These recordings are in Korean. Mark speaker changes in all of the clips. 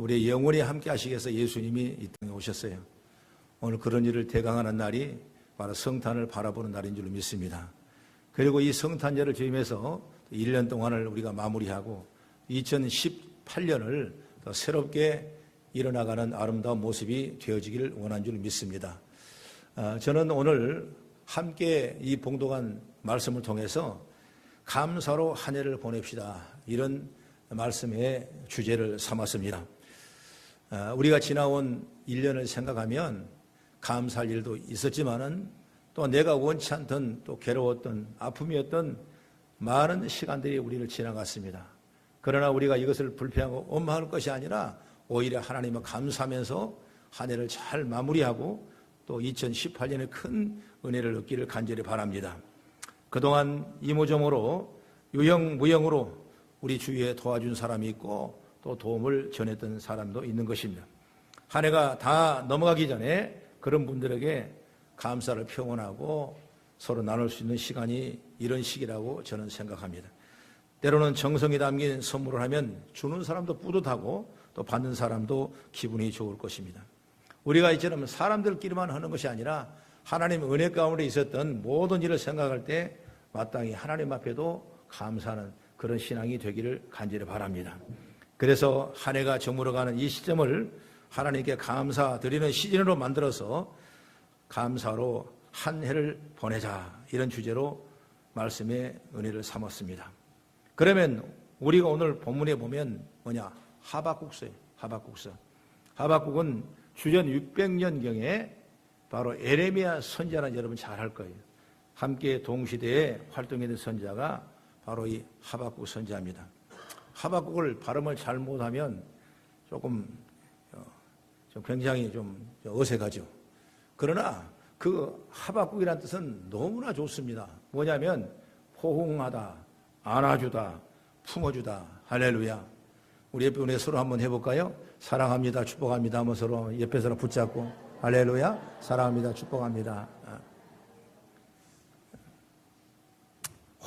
Speaker 1: 우리 영원히 함께 하시기 위해서 예수님이 이 땅에 오셨어요. 오늘 그런 일을 대강하는 날이 바로 성탄을 바라보는 날인 줄 믿습니다. 그리고 이 성탄절을 저임해서 1년 동안을 우리가 마무리하고 2018년을 더 새롭게 일어나가는 아름다운 모습이 되어지기를 원한 줄 믿습니다. 저는 오늘 함께 이 봉독한 말씀을 통해서 감사로 한 해를 보냅시다, 이런 말씀의 주제를 삼았습니다. 우리가 지나온 1년을 생각하면 감사할 일도 있었지만은 또 내가 원치 않던 또 괴로웠던 아픔이었던 많은 시간들이 우리를 지나갔습니다. 그러나 우리가 이것을 불평하고 원망할 것이 아니라 오히려 하나님을 감사하면서 한 해를 잘 마무리하고 또 2018년에 큰 은혜를 얻기를 간절히 바랍니다. 그동안 이모저모로 유형무형으로 우리 주위에 도와준 사람이 있고 또 도움을 전했던 사람도 있는 것입니다. 한 해가 다 넘어가기 전에 그런 분들에게 감사를 표현하고 서로 나눌 수 있는 시간이 이런 시기라고 저는 생각합니다. 때로는 정성이 담긴 선물을 하면 주는 사람도 뿌듯하고 또 받는 사람도 기분이 좋을 것입니다. 우리가 이처럼 사람들끼리만 하는 것이 아니라 하나님의 은혜 가운데 있었던 모든 일을 생각할 때 마땅히 하나님 앞에도 감사하는 그런 신앙이 되기를 간절히 바랍니다. 그래서 한 해가 저물어가는 이 시점을 하나님께 감사드리는 시즌으로 만들어서 감사로 한 해를 보내자, 이런 주제로 말씀의 은혜를 삼았습니다. 그러면 우리가 오늘 본문에 보면 뭐냐? 하박국서예요. 하박국서. 하박국은 주전 600년경에 바로 에레미야 선지자는 여러분 잘 알 거예요. 함께 동시대에 활동했던 선지자가 바로 이 하박국 선지자입니다. 하박국을 발음을 잘 못하면 좀 굉장히 좀 어색하죠. 그러나 그 하박국이라는 뜻은 너무나 좋습니다. 뭐냐면 포옹하다, 안아주다, 품어주다. 할렐루야. 우리 옆에 우리 서로 한번 해볼까요? 사랑합니다, 축복합니다 하면 서로 옆에 서로 붙잡고 할렐루야, 사랑합니다, 축복합니다.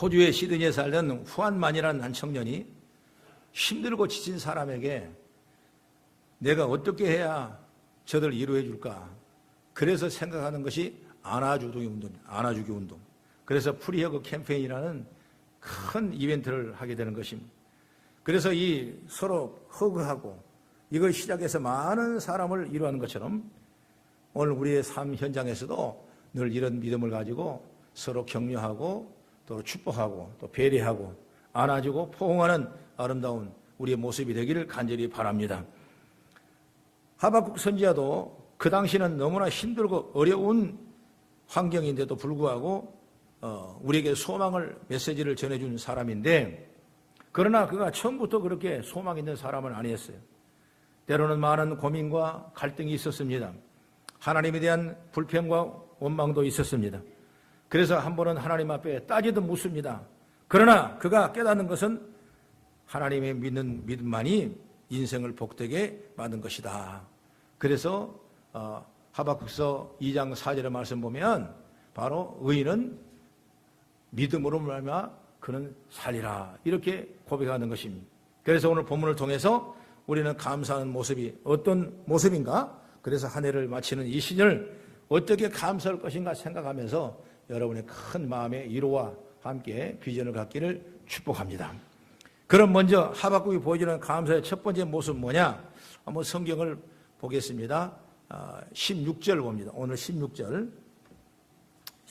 Speaker 1: 호주의 시드니에 살던 후안만이라는 한 청년이 힘들고 지친 사람에게 내가 어떻게 해야 저들 위로해 줄까? 그래서 생각하는 것이 안아주기 운동. 그래서 프리허그 캠페인이라는 큰 이벤트를 하게 되는 것입니다. 그래서 이 서로 허그하고 이걸 시작해서 많은 사람을 위로하는 것처럼 오늘 우리의 삶 현장에서도 늘 이런 믿음을 가지고 서로 격려하고 또 축복하고 또 배려하고 안아주고 포옹하는 아름다운 우리의 모습이 되기를 간절히 바랍니다. 하박국 선지자도 그 당시는 너무나 힘들고 어려운 환경인데도 불구하고 우리에게 소망을 메시지를 전해준 사람인데, 그러나 그가 처음부터 그렇게 소망 있는 사람은 아니었어요. 때로는 많은 고민과 갈등이 있었습니다. 하나님에 대한 불평과 원망도 있었습니다. 그래서 한 번은 하나님 앞에 따지듯 묻습니다. 그러나 그가 깨닫는 것은 하나님의 믿는 믿음만이 인생을 복되게 만든 것이다. 그래서 하박국서 2장 4절의 말씀 보면 바로 의인은 믿음으로 말미암아 그는 살리라, 이렇게 고백하는 것입니다. 그래서 오늘 본문을 통해서 우리는 감사하는 모습이 어떤 모습인가? 그래서 한 해를 마치는 이 시즌을 어떻게 감사할 것인가 생각하면서 여러분의 큰 마음의 위로와 함께 비전을 갖기를 축복합니다. 그럼 먼저 하박국이 보여주는 감사의 첫 번째 모습은 뭐냐? 한번 성경을 보겠습니다. 16절 봅니다. 오늘 16절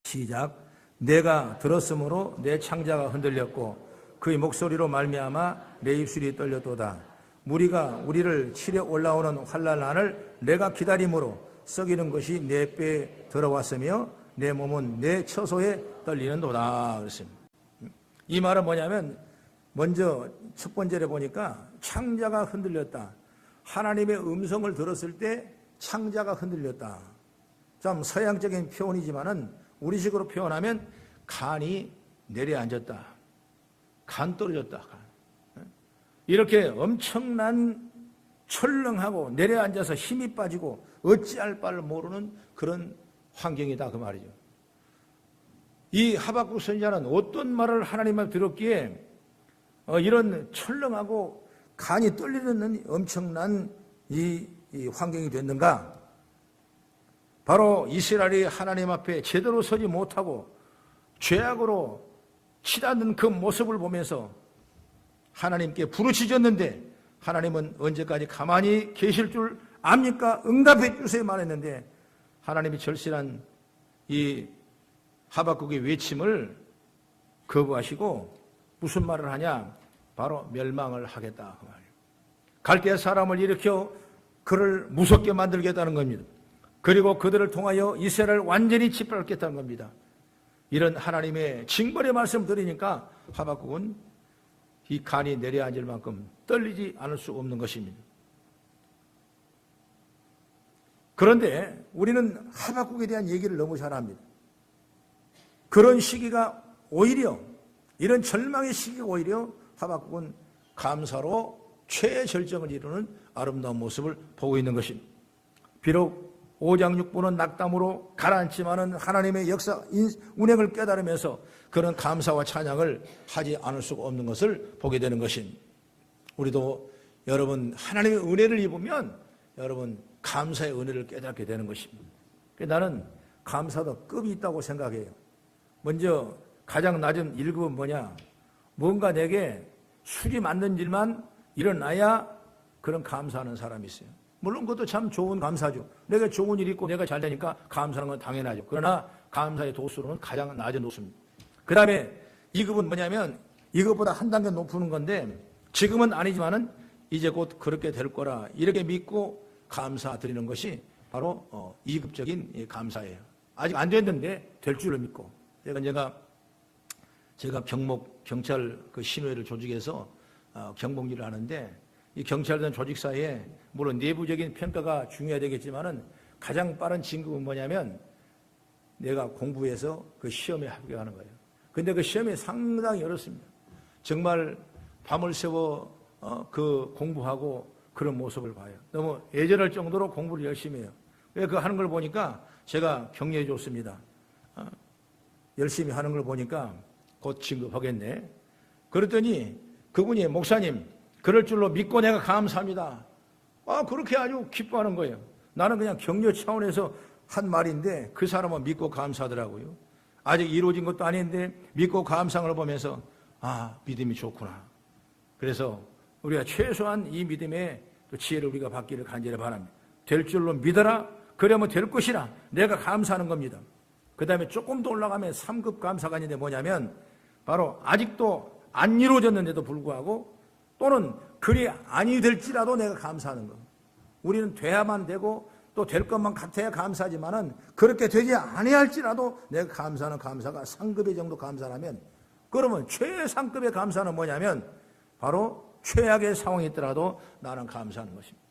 Speaker 1: 시작. 내가 들었으므로 내 창자가 흔들렸고 그의 목소리로 말미암아 내 입술이 떨렸도다. 무리가 우리를 치려 올라오는 환난을 내가 기다림으로 썩이는 것이 내 뼈에 들어왔으며 내 몸은 내 처소에 떨리는도다. 그랬습니다. 이 말은 뭐냐면 먼저 첫 번째로 보니까 창자가 흔들렸다. 하나님의 음성을 들었을 때 창자가 흔들렸다. 좀 서양적인 표현이지만은 우리식으로 표현하면 간이 내려앉았다. 간 떨어졌다. 이렇게 엄청난 철렁하고 내려앉아서 힘이 빠지고 어찌할 바를 모르는 그런 환경이다, 그 말이죠. 이 하박국 선지자는 어떤 말을 하나님을 들었기에 이런 철렁하고 간이 떨리는 엄청난 이 환경이 됐는가? 바로 이스라엘이 하나님 앞에 제대로 서지 못하고 죄악으로 치닫는 그 모습을 보면서 하나님께 부르짖었는데 하나님은 언제까지 가만히 계실 줄 압니까? 응답해 주세요만 했는데 하나님이 절실한 이 하박국의 외침을 거부하시고 무슨 말을 하냐? 바로 멸망을 하겠다 그 말이에요. 갈대 사람을 일으켜 그를 무섭게 만들겠다는 겁니다. 그리고 그들을 통하여 이스라엘을 완전히 짓밟겠다는 겁니다. 이런 하나님의 징벌의 말씀을 들으니까 하박국은 이 간이 내려앉을 만큼 떨리지 않을 수 없는 것입니다. 그런데 우리는 하박국에 대한 얘기를 너무 잘합니다. 그런 시기가 오히려 이런 절망의 시기가 오히려 하박국은 감사로 최절정을 이루는 아름다운 모습을 보고 있는 것입니다. 비록 5장 6부는 낙담으로 가라앉지만은 하나님의 역사 운행을 깨달으면서 그런 감사와 찬양을 하지 않을 수가 없는 것을 보게 되는 것입니다. 우리도 여러분 하나님의 은혜를 입으면 여러분 감사의 은혜를 깨닫게 되는 것입니다. 나는 감사도 급이 있다고 생각해요. 먼저 가장 낮은 1급은 뭐냐? 뭔가 내게 수지 맞는 일만 일어나야 그런 감사하는 사람이 있어요. 물론 그것도 참 좋은 감사죠. 내가 좋은 일이 있고 내가 잘 되니까 감사하는 건 당연하죠. 그러나 감사의 도수로는 가장 낮은 도수입니다. 그 다음에 2급은 뭐냐면 이것보다 한 단계 높은 건데 지금은 아니지만은 이제 곧 그렇게 될 거라 이렇게 믿고 감사드리는 것이 바로 2급적인 감사예요. 아직 안 됐는데 될 줄을 믿고. 제가 경찰 그 신회를 조직해서 경복일을 하는데 이 경찰관 조직사에 물론 내부적인 평가가 중요해야 되겠지만은 가장 빠른 진급은 뭐냐면 내가 공부해서 그 시험에 합격하는 거예요. 근데 그 시험이 상당히 어렵습니다. 정말 밤을 새워 그 공부하고 그런 모습을 봐요. 너무 애절할 정도로 공부를 열심히 해요. 그 하는 걸 보니까 제가 격려해 줬습니다. 열심히 하는 걸 보니까 곧 진급하겠네. 그랬더니 그분이 목사님 그럴 줄로 믿고 내가 감사합니다. 그렇게 아주 기뻐하는 거예요. 나는 그냥 격려 차원에서 한 말인데 그 사람은 믿고 감사하더라고요. 아직 이루어진 것도 아닌데 믿고 감사한 걸 보면서 믿음이 좋구나. 그래서 우리가 최소한 이 믿음의 지혜를 우리가 받기를 간절히 바랍니다. 될 줄로 믿어라. 그러면 될 것이라 내가 감사하는 겁니다. 그 다음에 조금 더 올라가면 3급 감사가 있는데 뭐냐면 바로 아직도 안 이루어졌는데도 불구하고 또는 그리 아니 될지라도 내가 감사하는 거. 우리는 돼야만 되고 또 될 것만 같아야 감사하지만은 그렇게 되지 아니할지라도 내가 감사하는 감사가 상급의 정도 감사라면 그러면 최상급의 감사는 뭐냐면 바로 최악의 상황이 있더라도 나는 감사하는 것입니다.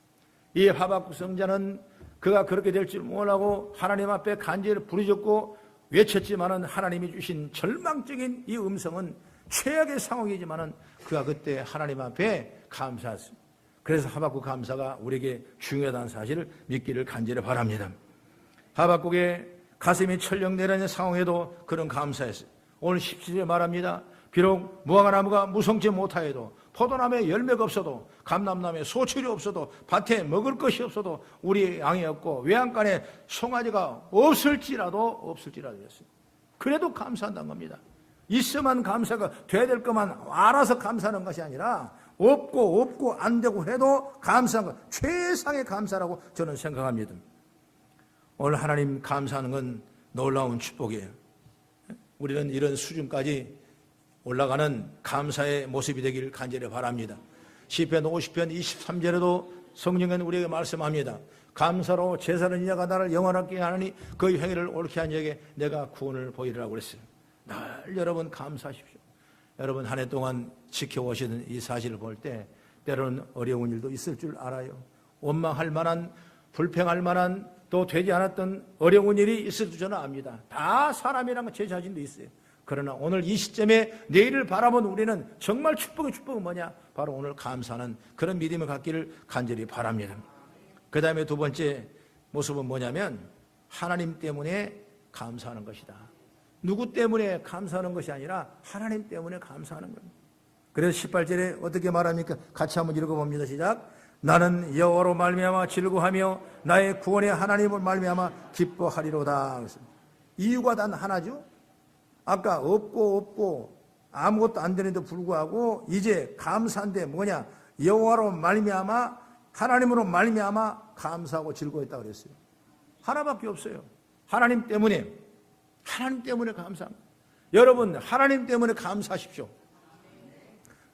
Speaker 1: 이 하박국 성자는 그가 그렇게 될 줄 몰라고 하나님 앞에 간절히 부르짖고 외쳤지만은 하나님이 주신 절망적인 이 음성은 최악의 상황이지만은 그가 그때 하나님 앞에 감사했습니다. 그래서 하박국 감사가 우리에게 중요하다는 사실을 믿기를 간절히 바랍니다. 하박국의 가슴이 철렁 내려는 상황에도 그런 감사했어요. 오늘 17절에 말합니다. 비록 무화과나무가 무성치 못하여도 포도나무에 열매가 없어도 감람나무에 소출이 없어도 밭에 먹을 것이 없어도 우리 양이 없고 외양간에 송아지가 없을지라도 했어요. 그래도 감사한다는 겁니다. 있으면 감사가 돼야 될 것만 알아서 감사하는 것이 아니라 없고 안 되고 해도 감사한 것 최상의 감사라고 저는 생각합니다. 오늘 하나님 감사하는 건 놀라운 축복이에요. 우리는 이런 수준까지 올라가는 감사의 모습이 되기를 간절히 바랍니다. 시편 50편 23절에도 성령은 우리에게 말씀합니다. 감사로 제사는 이자가 나를 영원하게 하느니 그 행위를 옳게 한 자에게 내가 구원을 보이리라고 그랬어요. 늘 여러분 감사하십시오. 여러분 한 해 동안 지켜오시는 이 사실을 볼 때 때로는 어려운 일도 있을 줄 알아요. 원망할 만한 불평할 만한 또 되지 않았던 어려운 일이 있을 줄 저는 압니다. 다 사람이란 제 자신도 있어요. 그러나 오늘 이 시점에 내일을 바라본 우리는 정말 축복은 뭐냐? 바로 오늘 감사하는 그런 믿음을 갖기를 간절히 바랍니다. 그 다음에 두 번째 모습은 뭐냐면 하나님 때문에 감사하는 것이다. 누구 때문에 감사하는 것이 아니라 하나님 때문에 감사하는 겁니다. 그래서 18절에 어떻게 말합니까? 같이 한번 읽어봅니다. 시작. 나는 여호와로 말미암아 즐거하며 나의 구원의 하나님을 말미암아 기뻐하리로다. 이유가 단 하나죠. 아까 없고 아무것도 안 되는데도 불구하고 이제 감사한데 뭐냐? 여호와로 말미암아 하나님으로 말미암아 감사하고 즐거웠다 그랬어요. 하나밖에 없어요. 하나님 때문에 감사합니다. 여러분 하나님 때문에 감사하십시오.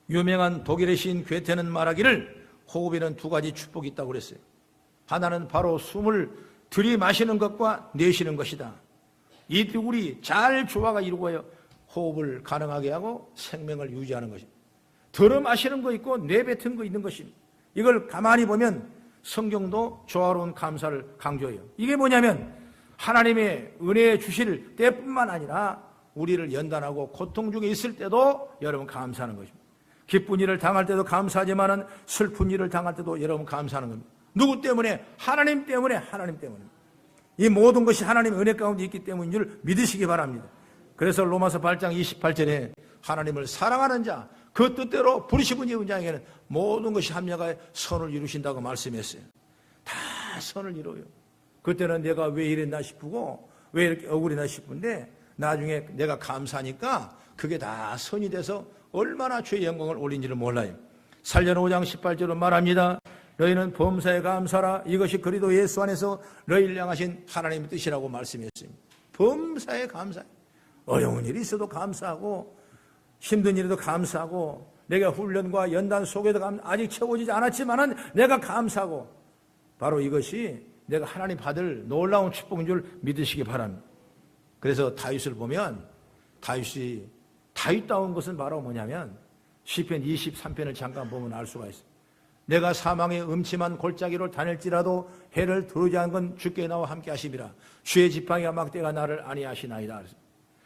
Speaker 1: 유명한 독일의 시인 괴테는 말하기를 호흡에는 두 가지 축복이 있다고 그랬어요. 하나는 바로 숨을 들이마시는 것과 내쉬는 것이다. 이 둘이 잘 조화가 이루고요 호흡을 가능하게 하고 생명을 유지하는 것입니다. 들어 마시는 거 있고 내뱉은 거 있는 것입니다. 이걸 가만히 보면 성경도 조화로운 감사를 강조해요. 이게 뭐냐면 하나님의 은혜 주실 때뿐만 아니라 우리를 연단하고 고통 중에 있을 때도 여러분 감사하는 것입니다. 기쁜 일을 당할 때도 감사하지만 슬픈 일을 당할 때도 여러분 감사하는 겁니다. 누구 때문에? 하나님 때문에. 이 모든 것이 하나님의 은혜 가운데 있기 때문인 줄 믿으시기 바랍니다. 그래서 로마서 8장 28절에 하나님을 사랑하는 자, 그 뜻대로 부르시고 입은 자에게는 모든 것이 합력하여 선을 이루신다고 말씀했어요. 다 선을 이루어요. 그때는 내가 왜 이랬나 싶고 왜 이렇게 억울했나 싶은데 나중에 내가 감사하니까 그게 다 선이 돼서 얼마나 주의 영광을 올린지를 몰라요. 살려는 5장 18절로 말합니다. 너희는 범사에 감사하라. 이것이 그리스도 예수 안에서 너희를 향하신 하나님의 뜻이라고 말씀했습니다. 범사에 감사해. 어려운 일이 있어도 감사하고 힘든 일에도 감사하고 내가 훈련과 연단 속에도 아직 채워지지 않았지만 내가 감사하고 바로 이것이 내가 하나님 받을 놀라운 축복인 줄 믿으시기 바랍니다. 그래서 다윗을 보면 다윗다운 것은 바로 뭐냐면 시편 23편을 잠깐 보면 알 수가 있어요. 내가 사망의 음침한 골짜기로 다닐지라도 해를 두르지 않은 건 주께 나와 함께 하심이라. 주의 지팡이와 막대가 나를 안위하시나이다.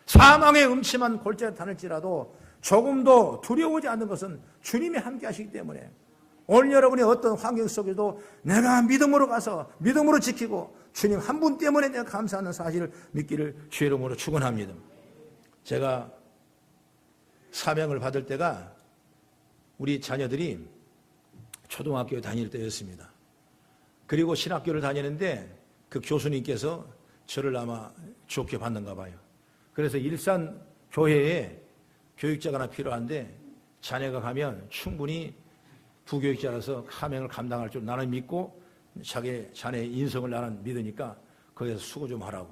Speaker 1: 사망의 음침한 골짜기로 다닐지라도 조금도 두려워하지 않는 것은 주님이 함께 하시기 때문에 오늘 여러분의 어떤 환경 속에도 내가 믿음으로 가서 믿음으로 지키고 주님 한 분 때문에 내가 감사하는 사실을 믿기를 주의 이름으로 축원합니다. 제가 사명을 받을 때가 우리 자녀들이 초등학교에 다닐 때였습니다. 그리고 신학교를 다니는데 그 교수님께서 저를 아마 좋게 봤는가 봐요. 그래서 일산 교회에 교육자가 하나 필요한데 자네가 가면 충분히 부교육자라서 사명을 감당할 줄 나는 믿고 자네의 인성을 나는 믿으니까 거기서 수고 좀 하라고.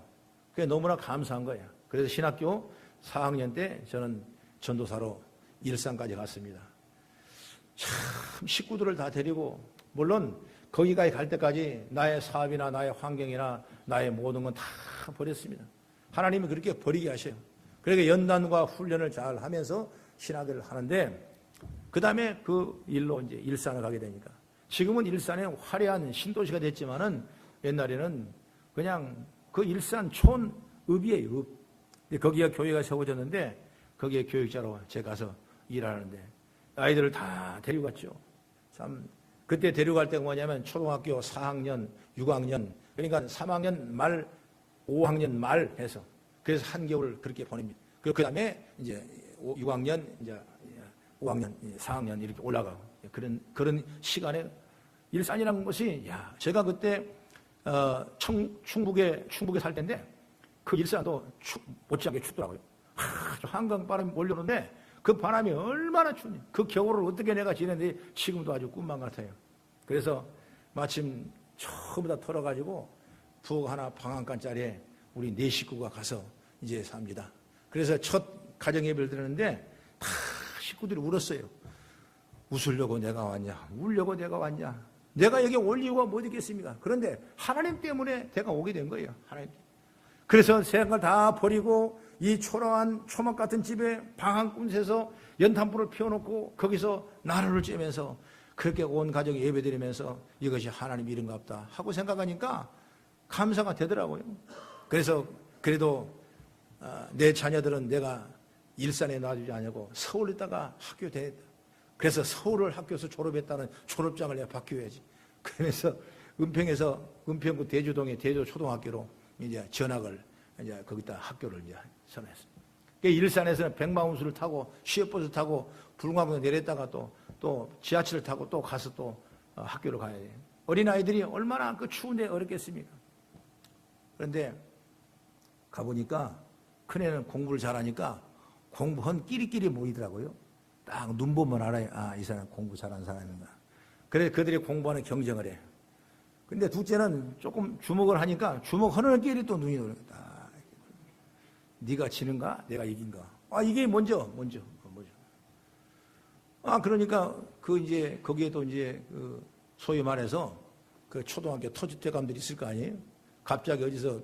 Speaker 1: 그게 너무나 감사한 거예요. 그래서 신학교 4학년 때 저는 전도사로 일산까지 갔습니다. 참 식구들을 다 데리고 물론 거기까지 갈 때까지 나의 사업이나 나의 환경이나 나의 모든 건 다 버렸습니다. 하나님이 그렇게 버리게 하셔요. 그러니까 연단과 훈련을 잘 하면서 신학을 하는데 그 다음에 그 일로 이제 일산을 가게 되니까 지금은 일산에 화려한 신도시가 됐지만은 옛날에는 그냥 그 일산 촌읍이에요. 읍. 거기가 교회가 세워졌는데 거기에 교육자로 제가 가서 일하는데 아이들을 다 데리고 갔죠. 참 그때 데려갈 때가 뭐냐면 초등학교 4학년, 6학년 그러니까 3학년 말, 5학년 말 해서 그래서 한겨울 그렇게 보냅니다. 그 다음에 이제 6학년, 이제 5학년, 4학년 이렇게 올라가고 그런 시간에 일산이라는 것이 제가 그때 충북에 살 때인데 그 일산도 못지않게 춥더라고요. 아주 한강바람이 몰려오는데 그 바람이 얼마나 추니 그 겨울을 어떻게 내가 지냈는데 지금도 아주 꿈만 같아요. 그래서 마침 전부 다 털어가지고 부엌 하나 방앗간짜리에 우리 4식구가 가서 이제 삽니다. 그래서 첫 가정예배를 드렸는데 다 식구들이 울었어요. 웃으려고 내가 왔냐, 울려고 내가 왔냐, 내가 여기 올 이유가 뭐 있겠습니까? 그런데 하나님 때문에 내가 오게 된 거예요. 하나님. 그래서 생각을 다 버리고 이 초라한 초막 같은 집에 방 한 군데서 연탄불을 피워놓고 거기서 나루를 쬐면서 그렇게 온 가족이 예배드리면서 이것이 하나님 일인갑다 하고 생각하니까 감사가 되더라고요. 그래서 그래도 내 자녀들은 내가 일산에 놔두지 않냐고 서울에다가 학교 다녔다. 그래서 서울을 학교에서 졸업했다는 졸업장을 내가 받기해야지. 그러면서 은평구 대주동의 대조초등학교로 이제 전학을 이제 거기다 학교를 이제 선했습니다. 일산에서는 백마운수를 타고 시외버스 타고 불광봉에 내렸다가 또 지하철을 타고 또 가서 또 학교를 가야 돼요. 어린아이들이 얼마나 그 추운데 어렵겠습니까? 그런데 가보니까 큰애는 공부를 잘하니까 공부한 끼리끼리 모이더라고요. 딱 눈 보면 알아요. 아, 이 사람 공부 잘하는 사람인가. 그래서 그들이 공부하는 경쟁을 해요. 근데 둘째는 조금 주목을 하니까 주목하는 끼리 또 눈이 돌아요. 네가 지는가? 내가 이긴가? 아, 이게 먼저. 아, 그러니까 이제 거기에도 이제 소위 말해서 그 초등학교 터줏대감들이 있을 거 아니에요? 갑자기 어디서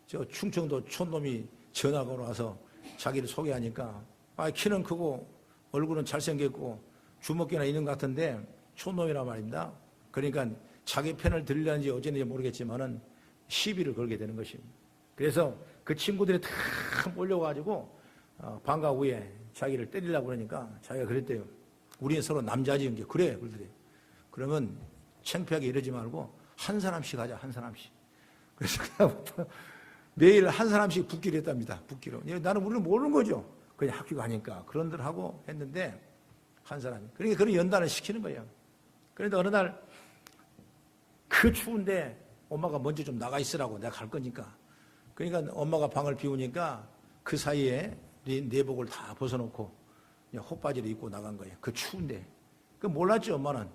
Speaker 1: 저 충청도 촌놈이 전화가 와서 자기를 소개하니까 아, 키는 크고 얼굴은 잘생겼고 주먹기나 있는 것 같은데 촌놈이란 말입니다. 그러니까 자기 편을 들려는지 어쩐지 모르겠지만은 시비를 걸게 되는 것입니다. 그래서 그 친구들이 다 몰려가지고 방과 후에 자기를 때리려고 그러니까 자기가 그랬대요. 우리는 서로 남자지. 그래. 그러면 창피하게 이러지 말고 한 사람씩 하자. 한 사람씩. 그래서 그다음부터 매일 한 사람씩 붙기로 했답니다. 붙기로. 나는 우리는 모르는 거죠. 그냥 학교 가니까 그런들 하고 했는데 한 사람이. 그러니까 그런 연단을 시키는 거예요. 그런데 어느 날 그 추운데 엄마가 먼저 좀 나가 있으라고 내가 갈 거니까. 그러니까 엄마가 방을 비우니까 그 사이에 내복을 다 벗어놓고 그냥 헛바지를 입고 나간 거예요. 그 추운데. 그 몰랐죠, 엄마는.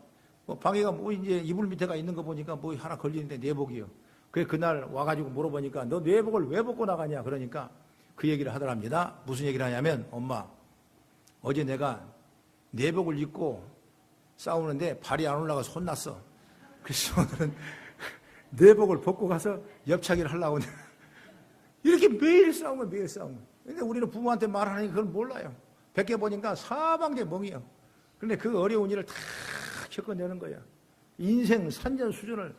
Speaker 1: 방에가 이제 이불 밑에가 있는 거 보니까 하나 걸리는데 내복이요. 그래 그날 와가지고 물어보니까 너 내복을 왜 벗고 나가냐 그러니까 그 얘기를 하더랍니다. 무슨 얘기를 하냐면 엄마 어제 내가 내복을 입고 싸우는데 발이 안 올라가서 혼났어. 그래서 오늘은 내복을 벗고 가서 옆차기를 하려고 이렇게 매일 싸우면 매일 싸우면. 근데 우리는 부모한테 말하는 게 그걸 몰라요. 밖에 보니까 사방제 멍이요. 그런데 그 어려운 일을 다 겪어내는 거야. 인생 산전수전을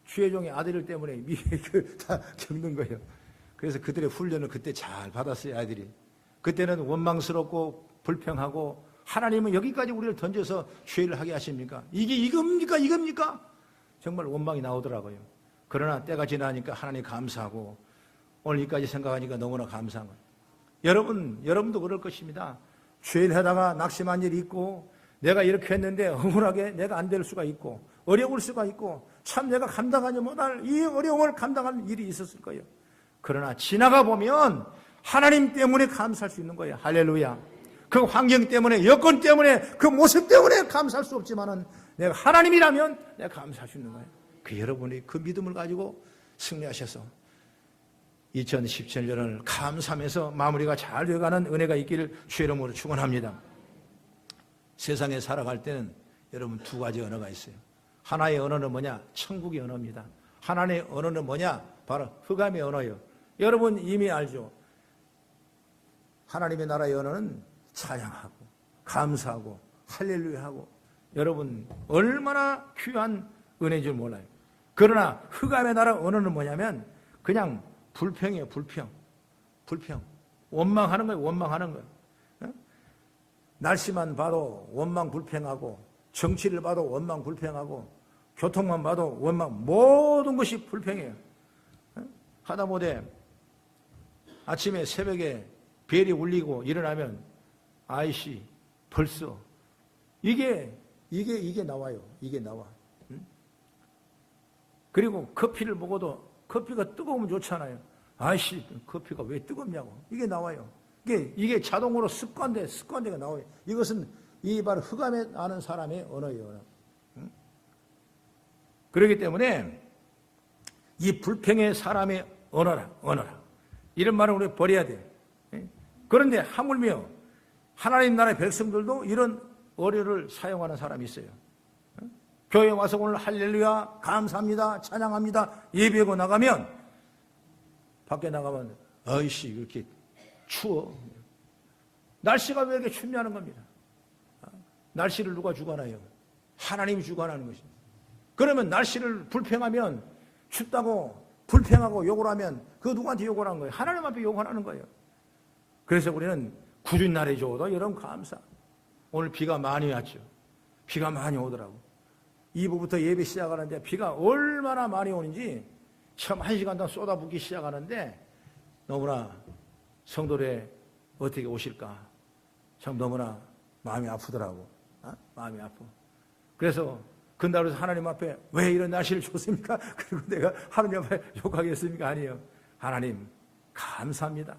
Speaker 1: 주혜종의 아들 때문에 다 겪는 거예요. 그래서 그들의 훈련을 그때 잘 받았어요, 아이들이. 그때는 원망스럽고 불평하고 하나님은 여기까지 우리를 던져서 죄를 하게 하십니까? 이게 이겁니까? 정말 원망이 나오더라고요. 그러나 때가 지나니까 하나님 감사하고 오늘 여기까지 생각하니까 너무나 감사한 거예요. 여러분도 그럴 것입니다. 죄를 하다가 낙심한 일이 있고 내가 이렇게 했는데 억울하게 내가 안 될 수가 있고 어려울 수가 있고 참 내가 감당하지 못할 이 어려움을 감당할 일이 있었을 거예요. 그러나 지나가 보면 하나님 때문에 감사할 수 있는 거예요. 할렐루야. 그 환경 때문에 여건 때문에 그 모습 때문에 감사할 수 없지만은 내가 하나님이라면 내가 감사할 수 있는 거예요. 그 여러분이 그 믿음을 가지고 승리하셔서 2017년을 감사하면서 마무리가 잘 되어가는 은혜가 있기를 주의 이름으로 축원합니다. 세상에 살아갈 때는 여러분 두 가지 언어가 있어요. 하나의 언어는 뭐냐? 천국의 언어입니다. 하나의 언어는 뭐냐? 바로 흑암의 언어예요. 여러분 이미 알죠? 하나님의 나라의 언어는 찬양하고 감사하고 할렐루야하고 여러분 얼마나 귀한 은혜인 줄 몰라요. 그러나 흑암의 나라 언어는 뭐냐면 그냥 불평이에요. 불평. 원망하는 거예요. 날씨만 봐도 원망 불평하고 정치를 봐도 원망 불평하고 교통만 봐도 원망 모든 것이 불평이에요. 하다못해 아침에 새벽에 벨이 울리고 일어나면 아이씨 벌써 이게 나와요. 이게 나와. 그리고 커피를 먹어도 커피가 뜨거우면 좋잖아요. 아이씨 커피가 왜 뜨겁냐고. 이게 나와요. 이게 자동으로 습관대가 나와요. 이것은 이 바로 흑암에 아는 사람의 언어예요. 그렇기 때문에 이 불평의 사람의 언어라. 이런 말을 우리 버려야 돼. 그런데 하물며 하나님 나라의 백성들도 이런 어뢰를 사용하는 사람이 있어요. 교회에 와서 오늘 할렐루야 감사합니다 찬양합니다 예배하고 나가면 밖에 나가면 아이씨 이렇게 추워. 날씨가 왜 이렇게 춥냐는 겁니다. 날씨를 누가 주관해요? 하나님이 주관하는 것입니다. 그러면 날씨를 불평하면 춥다고 불평하고 욕을 하면 그 누구한테 욕을 하는 거예요? 하나님 앞에 욕을 하는 거예요. 그래서 우리는 구준 날이 좋아도 여러분 감사. 오늘 비가 많이 왔죠. 비가 많이 오더라고. 2부부터 예배 시작하는데 비가 얼마나 많이 오는지 처음 1시간 동안 쏟아붓기 시작하는데 너무나 성도들의 어떻게 오실까 참 너무나 마음이 아프더라고. 마음이 아프. 그래서 그런다고 해서 하나님 앞에 왜 이런 날씨를 줬습니까? 그리고 내가 하나님 앞에 욕하겠습니까? 아니에요. 하나님 감사합니다.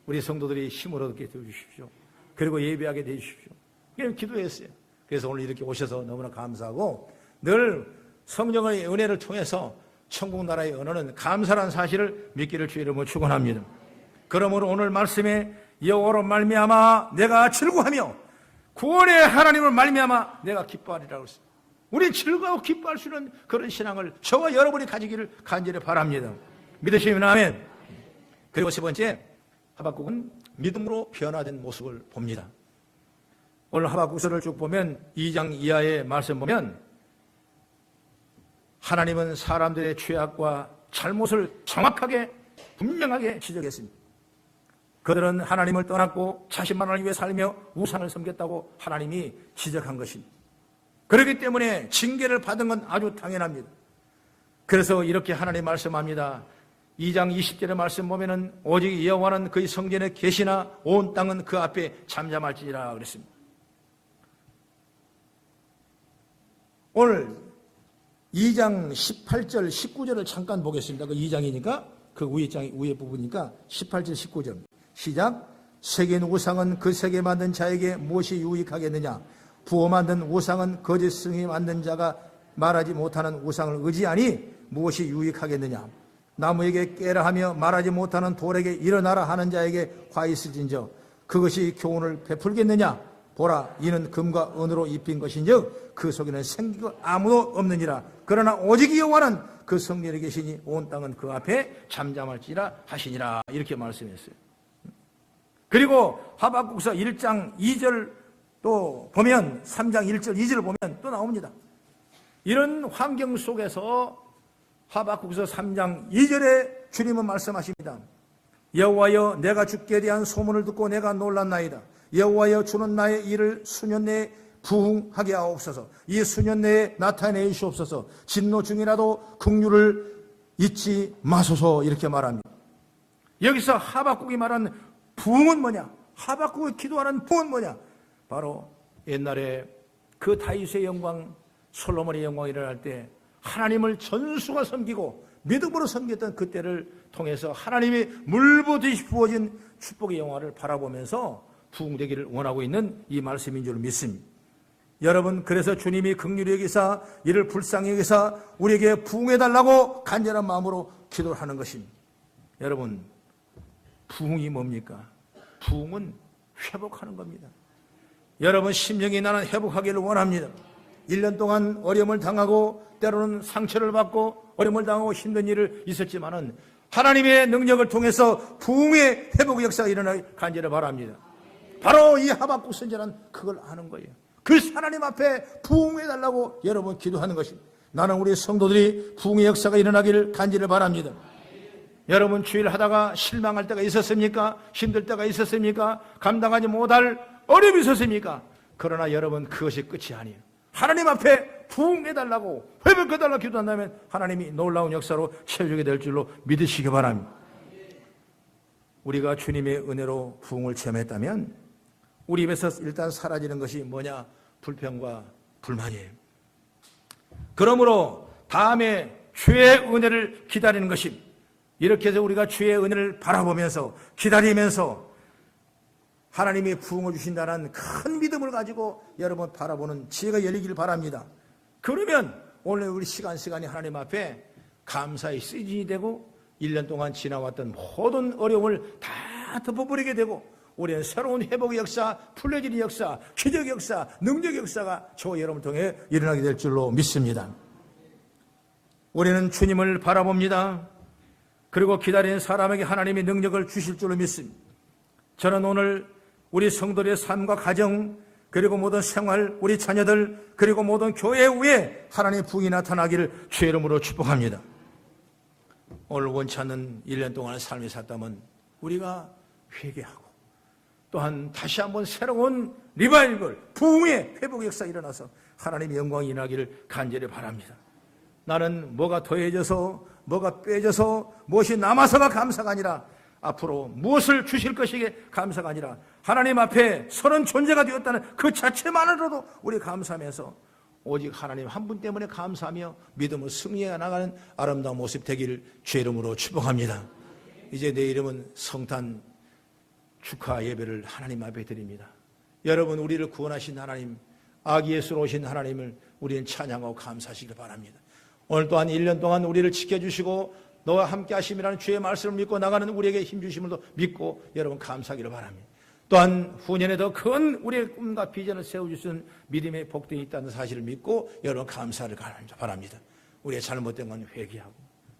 Speaker 1: 우리 성도들이 힘을 얻게 해주십시오. 그리고 예배하게 해주십시오. 그냥 기도했어요. 그래서 오늘 이렇게 오셔서 너무나 감사하고 늘 성령의 은혜를 통해서 천국 나라의 언어는 감사라는 사실을 믿기를 주의 이름으로 축원합니다. 그러므로 오늘 말씀에 여호와로 말미암아 내가 즐거워하며 구원의 하나님을 말미암아 내가 기뻐하리라고 했어요. 우리 즐거워 기뻐할 수 있는 그런 신앙을 저와 여러분이 가지기를 간절히 바랍니다. 믿으시면 아멘. 그리고 세 번째, 하박국은 믿음으로 변화된 모습을 봅니다. 오늘 하박국서를 쭉 보면 2장 이하의 말씀 보면 하나님은 사람들의 죄악과 잘못을 정확하게 분명하게 지적했습니다. 그들은 하나님을 떠났고 자신만을 위해 살며 우상을 섬겼다고 하나님이 지적한 것입니다. 그렇기 때문에 징계를 받은 건 아주 당연합니다. 그래서 이렇게 하나님 말씀합니다. 2장 20절의 말씀 보면은 오직 여호와는 그의 성전에 계시나 온 땅은 그 앞에 잠잠할지니라 그랬습니다. 오늘 2장 18절 19절을 잠깐 보겠습니다. 그 2장이니까 그 위에 부분이니까 18절 19절 시작. 세계인 우상은 그 세계 만든 자에게 무엇이 유익하겠느냐? 부어 만든 우상은 거짓 승이 만든 자가 말하지 못하는 우상을 의지하니 무엇이 유익하겠느냐? 나무에게 깨라 하며 말하지 못하는 돌에게 일어나라 하는 자에게 화 있을진저 그것이 교훈을 베풀겠느냐? 보라, 이는 금과 은으로 입힌 것인즉 그 속에는 생기가 아무도 없느니라. 그러나 오직 여호와는 그 성전에 계시니 온 땅은 그 앞에 잠잠할지라 하시니라. 이렇게 말씀했어요. 그리고 하박국서 1장 2절 또 보면 3장 1절 2절을 보면 또 나옵니다. 이런 환경 속에서 하박국서 3장 2절에 주님은 말씀하십니다. 여호와여, 내가 주께 대한 소문을 듣고 내가 놀랐나이다. 여호와여, 주는 나의 일을 수년 내에 부흥하게 하옵소서. 이 수년 내에 나타내 주옵소서. 진노 중이라도 긍휼을 잊지 마소서. 이렇게 말합니다. 여기서 하박국이 말한 부흥은 뭐냐? 하박국이 기도하는 부흥은 뭐냐? 바로 옛날에 그 다윗의 영광, 솔로몬의 영광이 일어날 때 하나님을 전수가 섬기고 믿음으로 섬겼던 그때를 통해서 하나님이 물부듯이 부어진 축복의 영화를 바라보면서 부흥되기를 원하고 있는 이 말씀인 줄 믿습니다. 여러분, 그래서 주님이 긍휼히 여기사 이를 불쌍히 여기사 우리에게 부흥해달라고 간절한 마음으로 기도를 하는 것입니다. 여러분, 부흥이 뭡니까? 부흥은 회복하는 겁니다. 여러분 심령이 나는 회복하기를 원합니다. 1년 동안 어려움을 당하고 때로는 상처를 받고 어려움을 당하고 힘든 일을 있었지만은 하나님의 능력을 통해서 부흥의 회복 역사가 일어나기 간절히 바랍니다. 바로 이 하박국 선지자는 그걸 아는 거예요. 그 하나님 앞에 부흥해달라고 여러분 기도하는 것입니다. 나는 우리 성도들이 부흥의 역사가 일어나기를 간절히 바랍니다. 여러분 주일 하다가 실망할 때가 있었습니까? 힘들 때가 있었습니까? 감당하지 못할 어려움이 있었습니까? 그러나 여러분 그것이 끝이 아니에요. 하나님 앞에 부흥해달라고 회복해달라고 기도한다면 하나님이 놀라운 역사로 채워주게 될 줄로 믿으시기 바랍니다. 우리가 주님의 은혜로 부흥을 체험했다면 우리 입에서 일단 사라지는 것이 뭐냐? 불평과 불만이에요. 그러므로 다음에 주의 은혜를 기다리는 것입니다. 이렇게 해서 우리가 주의 은혜를 바라보면서 기다리면서 하나님이 부흥을 주신다는 큰 믿음을 가지고 여러분 바라보는 지혜가 열리길 바랍니다. 그러면 오늘 우리 시간이 하나님 앞에 감사의 시즌이 되고 1년 동안 지나왔던 모든 어려움을 다 덮어버리게 되고 우리는 새로운 회복의 역사, 풀려지는 역사, 기적의 역사, 능력의 역사가 저와 여러분을 통해 일어나게 될 줄로 믿습니다. 우리는 주님을 바라봅니다. 그리고 기다리는 사람에게 하나님이 능력을 주실 줄로 믿습니다. 저는 오늘 우리 성도들의 삶과 가정 그리고 모든 생활, 우리 자녀들 그리고 모든 교회 위에 하나님의 부흥이 나타나기를 주의 이름으로 축복합니다. 오늘 원치 않는 1년 동안의 삶이 샀다면 우리가 회개하고 또한 다시 한번 새로운 리바이벌, 부흥의 회복 역사 일어나서 하나님의 영광이 일어나기를 간절히 바랍니다. 나는 뭐가 더해져서 뭐가 빼져서 무엇이 남아서가 감사가 아니라 앞으로 무엇을 주실 것이게 감사가 아니라 하나님 앞에 서는 존재가 되었다는 그 자체만으로도 우리 감사하면서 오직 하나님 한 분 때문에 감사하며 믿음으로 승리해 나가는 아름다운 모습 되기를 주의 이름으로 축복합니다. 이제 내 이름은 성탄 축하 예배를 하나님 앞에 드립니다. 여러분, 우리를 구원하신 하나님, 아기 예수로 오신 하나님을 우리는 찬양하고 감사하시길 바랍니다. 오늘 또한 1년 동안 우리를 지켜주시고 너와 함께 하심이라는 주의 말씀을 믿고 나가는 우리에게 힘주심을 믿고 여러분 감사하기를 바랍니다. 또한 후년에 더 큰 우리의 꿈과 비전을 세워주시는 믿음의 복등이 있다는 사실을 믿고 여러분 감사를 바랍니다. 우리의 잘못된 건 회개하고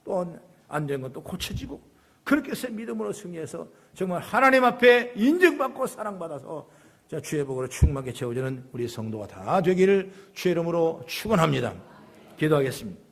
Speaker 1: 또 안 된 건 또 고쳐지고 그렇게 해서 믿음으로 승리해서 정말 하나님 앞에 인정받고 사랑받아서 주의 복으로 충만하게 채워주는 우리 성도가 다 되기를 주의 이름으로 축원합니다. 기도하겠습니다.